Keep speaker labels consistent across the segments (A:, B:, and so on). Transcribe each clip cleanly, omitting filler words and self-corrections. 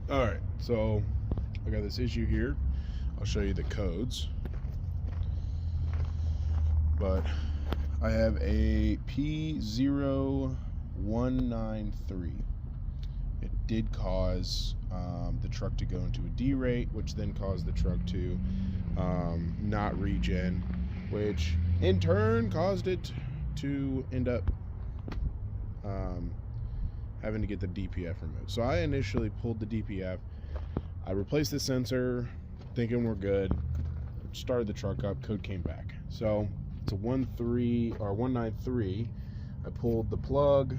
A: Alright, so I got this issue here. I'll show you the codes. But I have a P0193. It did cause the truck to go into a derate, which then caused the truck to not regen, which in turn caused it to end up having to get the DPF removed. So I initially pulled the DPF. I replaced the sensor, thinking we're good. Started the truck up, code came back. So it's a 193. I pulled the plug.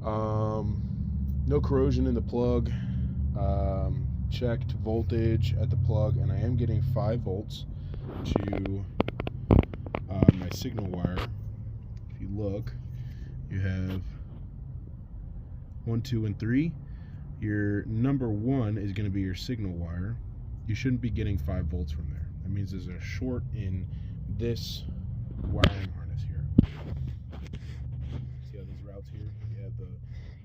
A: No corrosion in the plug. Checked voltage at the plug, and I am getting 5 volts to my signal wire. If you look, you have 1, 2, and 3. Your number 1 is going to be your signal wire. You shouldn't be getting 5 volts from there. That means there's a short in this wiring harness here. See how these routes here? You have the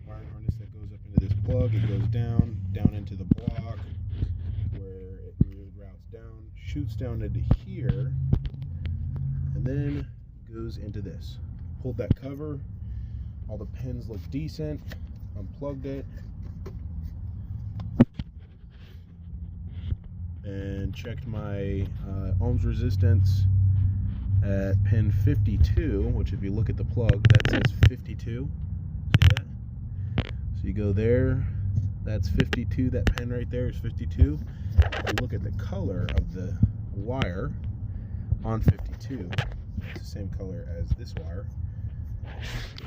A: wiring harness that goes up into this plug. It goes down into the block where it routes down, shoots down into here, and then goes into this. Pulled that cover. All the pins look decent. Unplugged it. And checked my ohms resistance at pin 52, which if you look at the plug, that says 52. See that? So you go there, that's 52, that pin right there is 52. You look at the color of the wire on 52, it's the same color as this wire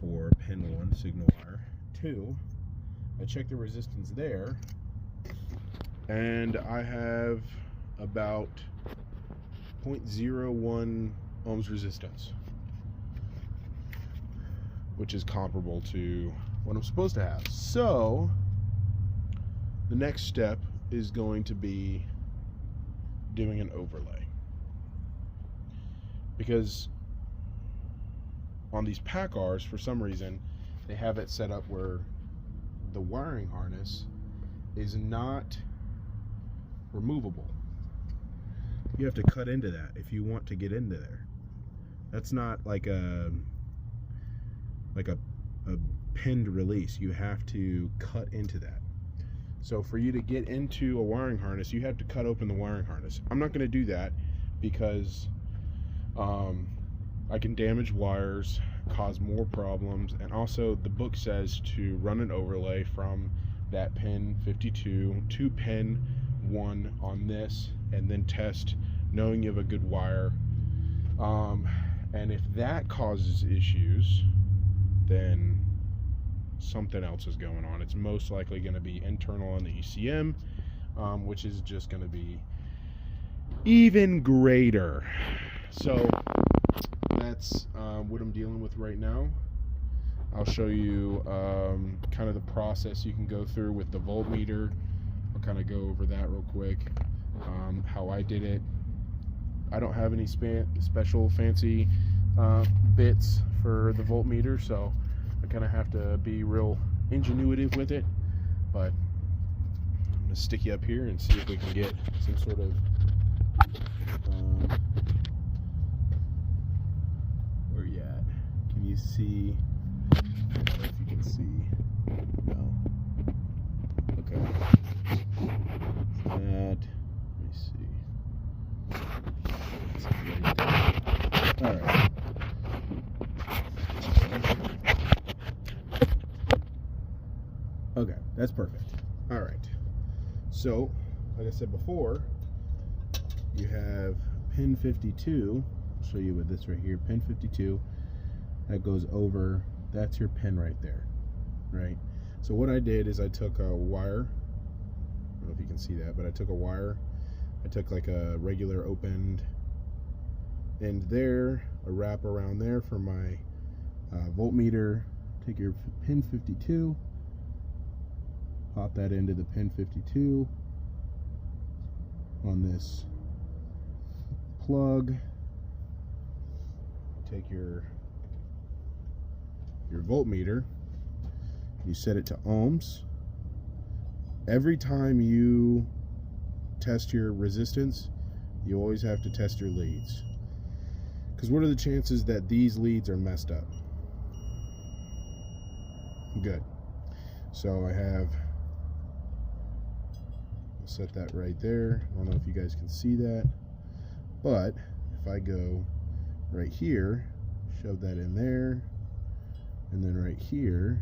A: for pin 1, signal wire 2. I checked the resistance there, and I have about 0.01 ohms resistance, which is comparable to what I'm supposed to have. So the next step is going to be doing an overlay, because on these PACCARs, for some reason, they have it set up where the wiring harness is not removable. You have to cut into that if you want to get into there. That's not like a pinned release. You have to cut into that. So for you to get into a wiring harness, you have to cut open the wiring harness. I'm not going to do that because I can damage wires, cause more problems, and also the book says to run an overlay from that pin 52 to pin 1 on this, and then test knowing you have a good wire. And if that causes issues, then something else is going on. It's most likely going to be internal on the ECM, which is just going to be even greater. So that's what I'm dealing with right now. I'll show you kind of the process you can go through with the voltmeter. I'll kind of go over that real quick, how I did it. I don't have any special fancy bits for the voltmeter, so I kind of have to be real ingenuitive with it. But I'm going to stick you up here and see if we can get some sort of where you at? Can you see? I don't know if you can see. No. Okay. That. Let me see. All right. Okay, that's perfect. All right. So, like I said before, you have pin 52. I'll show you with this right here. Pin 52. That goes over. That's your pin right there. Right. So what I did is I took a wire. I don't know if you can see that, but I took a wire. I took like a regular opened end there, a wrap around there for my voltmeter. Take your pin 52, pop that into the pin 52 on this plug. Take your voltmeter, you set it to ohms, every time you test your resistance, you always have to test your leads. Because what are the chances that these leads are messed up? Good. So I have set that right there. I don't know if you guys can see that, but if I go right here, shove that in there, and then right here,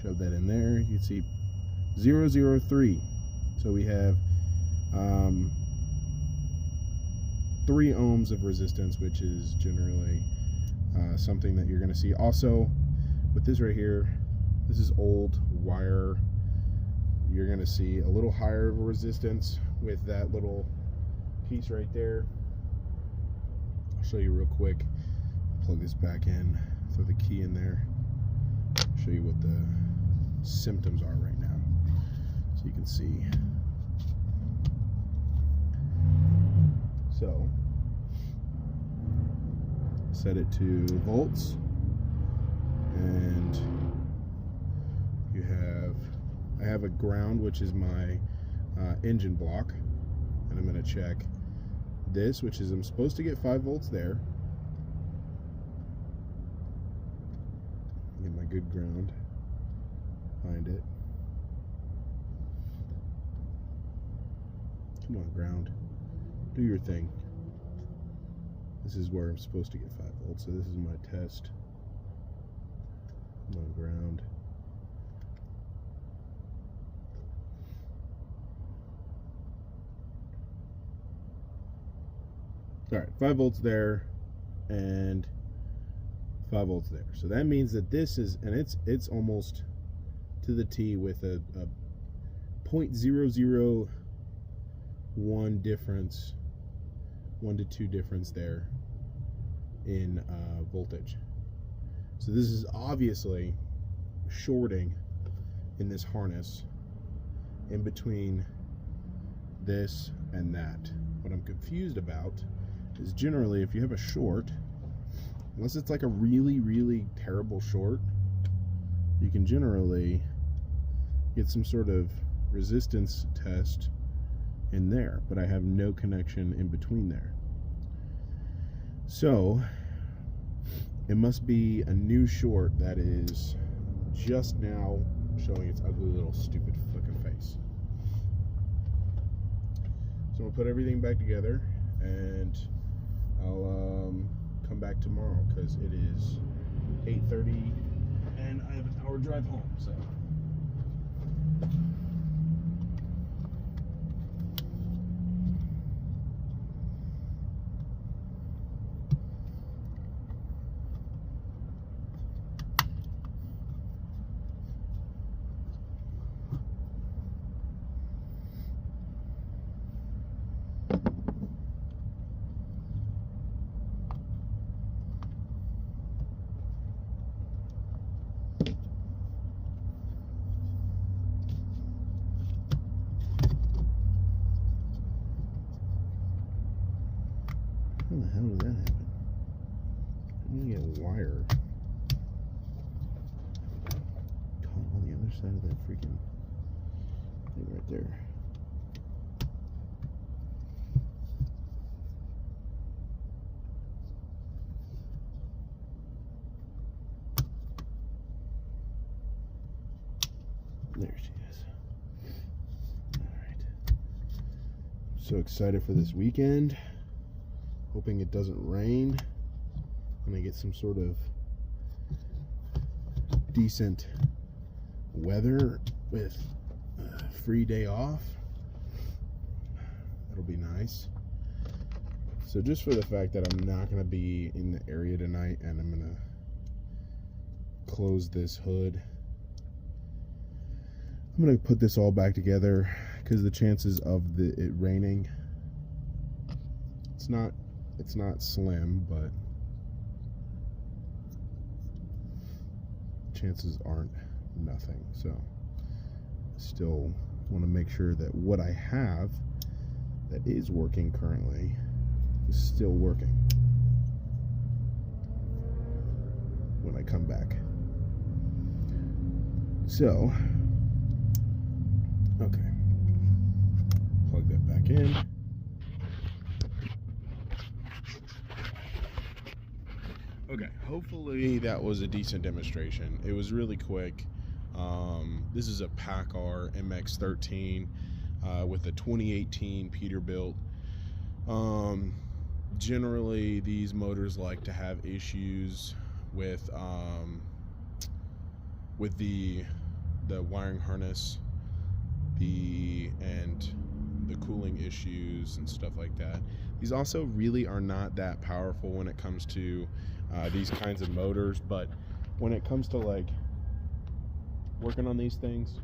A: shove that in there, you can see 003. So we have 3 ohms of resistance, which is generally something that you're going to see. Also, with this right here, this is old wire. You're going to see a little higher of a resistance with that little piece right there. I'll show you real quick. Plug this back in, throw the key in there, show you what the symptoms are right now, so you can see. So set it to volts, and I have a ground, which is my engine block, and I'm going to check this, which is I'm supposed to get 5 volts there. Get my good ground behind it. Come on, ground, do your thing. This is where I'm supposed to get 5 volts, so this is my test. Come on, ground. Alright, 5 volts there and 5 volts there. So that means that this is, and it's almost to the T with a 0.001 difference, 1 to 2 difference there in voltage. So this is obviously shorting in this harness in between this and that. What I'm confused about is generally if you have a short, unless it's like a really, really terrible short, you can generally get some sort of resistance test in there, but I have no connection in between there. So it must be a new short that is just now showing its ugly little stupid fucking face. So we'll put everything back together, and I'll come back tomorrow because it is 8:30 and I have an hour drive home. So how the hell did that happen? I'm gonna get a wire caught on the other side of that freaking thing right there. There she is. Alright. So excited for this weekend. Hoping it doesn't rain and I get some sort of decent weather with a free day off. That'll be nice. So just for the fact that I'm not going to be in the area tonight, and I'm going to close this hood, I'm going to put this all back together because the chances of it raining, it's not slim, but chances aren't nothing. So still want to make sure that what I have that is working currently is still working when I come back. So back in. Okay, hopefully that was a decent demonstration. It was really quick. This is a PACCAR mx13 with a 2018 Peterbilt. Generally, these motors like to have issues with the wiring harness, and the cooling issues and stuff like that. These also really are not that powerful when it comes to these kinds of motors, but when it comes to like working on these things,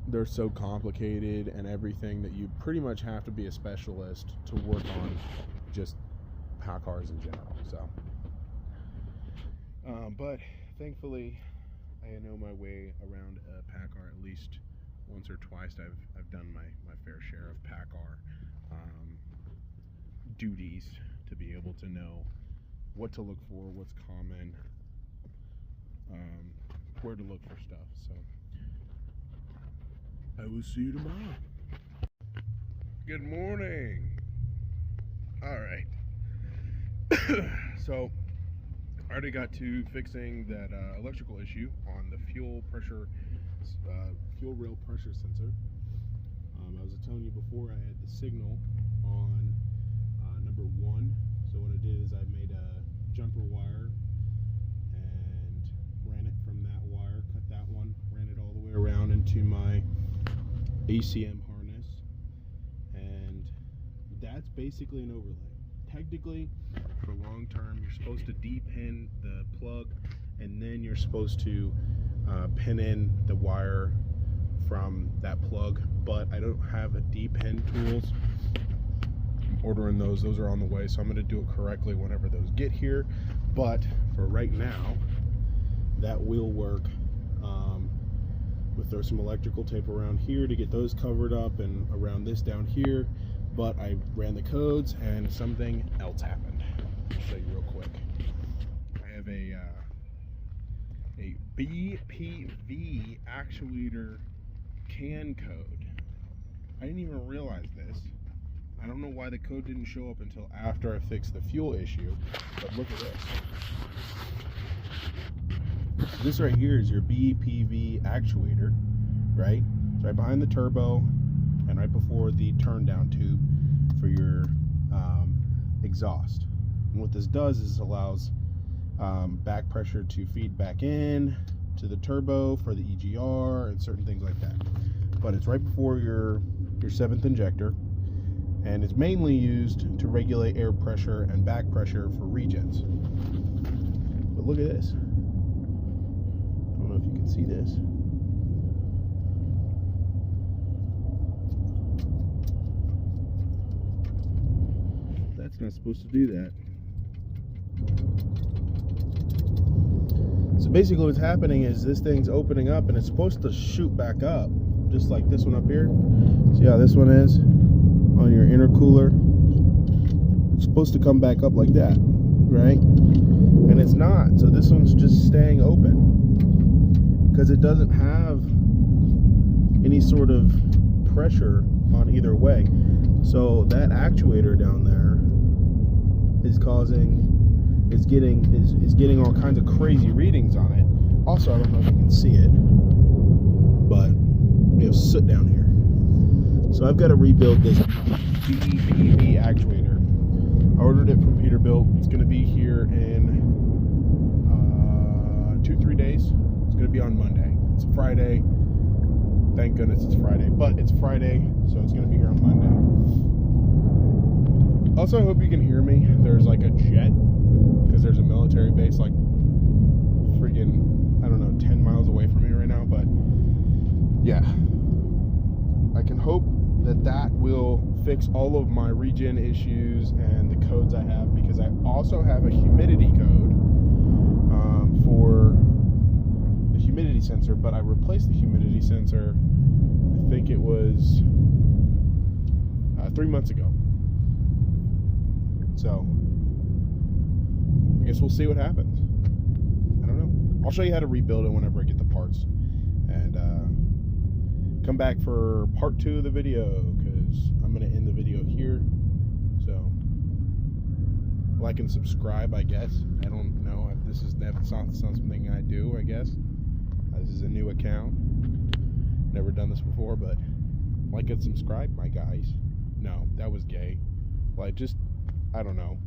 A: they're so complicated and everything that you pretty much have to be a specialist to work on just PACCARs in general. So but thankfully I know my way around a PACCAR at least once or twice. I've done my fair share of PACCAR duties to be able to know what to look for, what's common, where to look for stuff. So I will see you tomorrow. Good morning. All right. So I already got to fixing that electrical issue on the fuel rail pressure sensor. I was telling you before, I had the signal on number 1. So what I did is I made a jumper wire and ran it from that wire, cut that one, ran it all the way around into my ACM harness, and that's basically an overlay. Technically, for long term, you're supposed to depin the plug, and then you're supposed to pin in the wire from that plug, but I don't have a depin tools. I'm ordering those are on the way, so I'm going to do it correctly whenever those get here. But for right now, that will work. We'll throw some electrical tape around here to get those covered up, and around this down here. But I ran the codes and something else happened. I'll show you real quick. I have a BPV actuator CAN code. I didn't even realize this. I don't know why the code didn't show up until after I fixed the fuel issue, but look at this. This right here is your BPV actuator, right? It's right behind the turbo and right before the turn down tube for your exhaust. And what this does is allows back pressure to feed back in to the turbo for the EGR and certain things like that. But it's right before your 7th injector, and it's mainly used to regulate air pressure and back pressure for regens. But look at this. I don't know if you can see this. That's not supposed to do that. So basically what's happening is this thing's opening up and it's supposed to shoot back up, just like this one up here. See how this one is on your intercooler? It's supposed to come back up like that, right? And it's not. So this one's just staying open because it doesn't have any sort of pressure on either way. So that actuator down there is getting all kinds of crazy readings on it. Also, I don't know if you can see it, but we have soot down here. So I've got to rebuild this BPV actuator. I ordered it from Peterbilt. It's going to be here in 2-3 days. It's going to be on Monday. It's Friday. Thank goodness it's Friday, but it's Friday, so it's going to be here on Monday. Also, I hope you can hear me. There's like a jet, because there's a military base like friggin', I don't know, 10 miles away from me right now. But yeah, I can hope that will fix all of my regen issues and the codes I have, because I also have a humidity code for the humidity sensor, but I replaced the humidity sensor, I think it was 3 months ago. So I guess we'll see what happens. I don't know. I'll show you how to rebuild it whenever I get the parts, and come back for part 2 of the video, because anyways, I'm going to end the video here. So, like and subscribe, I guess. I don't know if this is not something I do, I guess. This is a new account. Never done this before, but like and subscribe, my guys. No, that was gay. Like, just, I don't know.